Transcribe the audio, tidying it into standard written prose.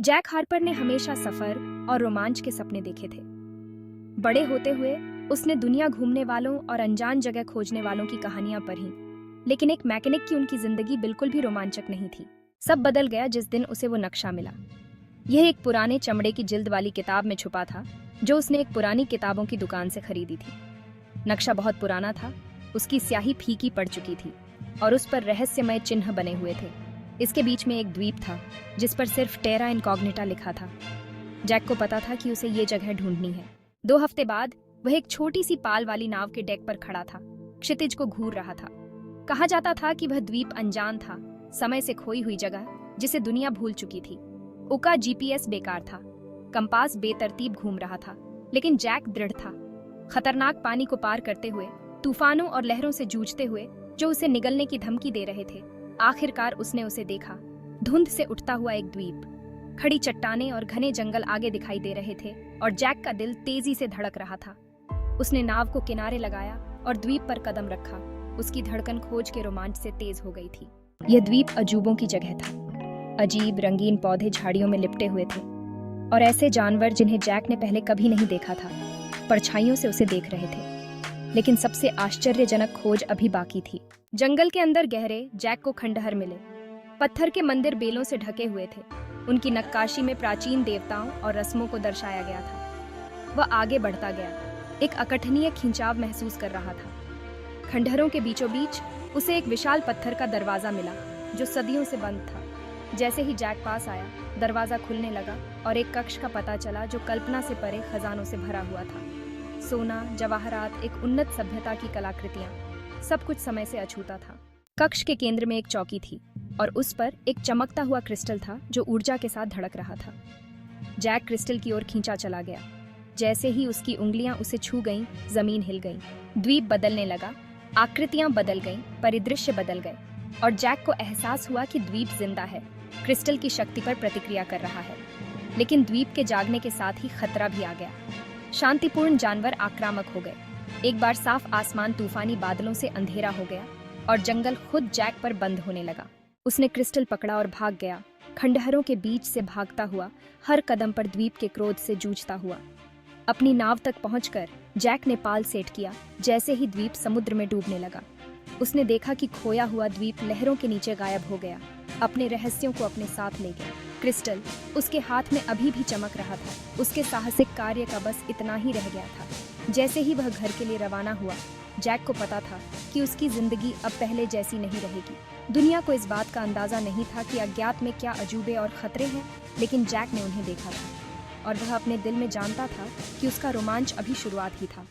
Jack Harper ने हमेशा सफर और रोमांच के सपने देखे थे। बड़े होते हुए उसने दुनिया घूमने वालों और अनजान जगह खोजने वालों की कहानियां पढ़ी, लेकिन एक मैकेनिक की उनकी जिंदगी बिल्कुल भी रोमांचक नहीं थी। सब बदल गया जिस दिन उसे वो नक्शा मिला। यह एक पुराने चमड़े की जिल्द वाली किताब में छुपा था, जो उसने एक पुरानी किताबों की दुकान से खरीदी थी। नक्शा बहुत पुराना था, उसकी स्याही फीकी पड़ चुकी थी और उस पर रहस्यमय चिन्ह बने हुए थे। इसके बीच में एक द्वीप था जिस पर सिर्फ टेरा इनकॉग्निटा लिखा था। जैक को पता था कि उसे ये जगह ढूंढनी है। 2 हफ्ते बाद वह एक छोटी सी पाल वाली नाव के डेक पर खड़ा था, क्षितिज को घूर रहा था। कहा जाता था कि वह द्वीप अनजान था, समय से खोई हुई जगह जिसे दुनिया भूल चुकी थी। उका जीपीएस बेकार था, कंपास बेतरतीब घूम रहा था, लेकिन जैक दृढ़ था। खतरनाक पानी को पार करते हुए, तूफानों और लहरों से जूझते हुए जो उसे निगलने की धमकी दे रहे थे, आखिरकार उसने उसे देखा। धुंध से उठता हुआ एक द्वीप, खड़ी चट्टानें और घने जंगल आगे दिखाई दे रहे थे और जैक का दिल तेजी से धड़क रहा था। उसने नाव को किनारे लगाया और द्वीप पर कदम रखा। उसकी धड़कन खोज के रोमांच से तेज हो गई थी। यह द्वीप अजूबों की जगह था। अजीब रंगीन पौधे झाड़ियों में लिपटे हुए थे और ऐसे जानवर जिन्हें जैक ने पहले कभी नहीं देखा था, परछाइयों से उसे देख रहे थे। लेकिन सबसे आश्चर्यजनक खोज अभी बाकी थी। जंगल के अंदर गहरे जैक को खंडहर मिले। पत्थर के मंदिर बेलों से ढके हुए थे। उनकी नक्काशी में प्राचीन देवताओं और रस्मों को दर्शाया गया था। वह आगे बढ़ता गया, एक अकठनीय खिंचाव महसूस कर रहा था। खंडहरों के बीचों बीच उसे एक विशाल पत्थर का दरवाजा मिला जो सदियों से बंद था। जैसे ही जैक पास आया, दरवाजा खुलने लगा और एक कक्ष का पता चला जो कल्पना से परे खजानों से भरा हुआ था। सोना, जवाहरात, एक उन्नत सभ्यता की कलाकृतियां, सब कुछ समय से अछूता था। कक्ष के केंद्र में एक चौकी थी और उस पर एक चमकता हुआ क्रिस्टल था जो ऊर्जा के साथ धड़क रहा था। जैक क्रिस्टल की ओर खींचा चला गया। जैसे ही उसकी उंगलियां उसे छू गईं, जमीन हिल गई, द्वीप बदलने लगा, आकृतियां बदल गईं, परिदृश्य बदल गए और जैक को एहसास हुआ कि द्वीप जिंदा है, क्रिस्टल की शक्ति पर प्रतिक्रिया कर रहा है। लेकिन द्वीप के जागने के साथ ही खतरा भी आ गया। शांतिपूर्ण जानवर आक्रामक हो गए। एक बार साफ आसमान तूफानी बादलों से अंधेरा हो गया और जंगल खुद जैक पर बंद होने लगा। उसने क्रिस्टल पकड़ा और भाग गया, खंडहरों के बीच से भागता हुआ, हर कदम पर द्वीप के क्रोध से जूझता हुआ। अपनी नाव तक पहुंचकर जैक ने पाल सेट किया। जैसे ही द्वीप समुद्र में डूबने लगा, उसने देखा कि खोया हुआ द्वीप लहरों के नीचे गायब हो गया, अपने रहस्यों को अपने साथ ले गया। क्रिस्टल उसके हाथ में अभी भी चमक रहा था। उसके साहसिक कार्य का बस इतना ही रह गया था। जैसे ही वह घर के लिए रवाना हुआ, जैक को पता था कि उसकी जिंदगी अब पहले जैसी नहीं रहेगी। दुनिया को इस बात का अंदाजा नहीं था कि अज्ञात में क्या अजूबे और खतरे हैं, लेकिन जैक ने उन्हें देखा था और वह अपने दिल में जानता था कि उसका रोमांच अभी शुरुआत ही था।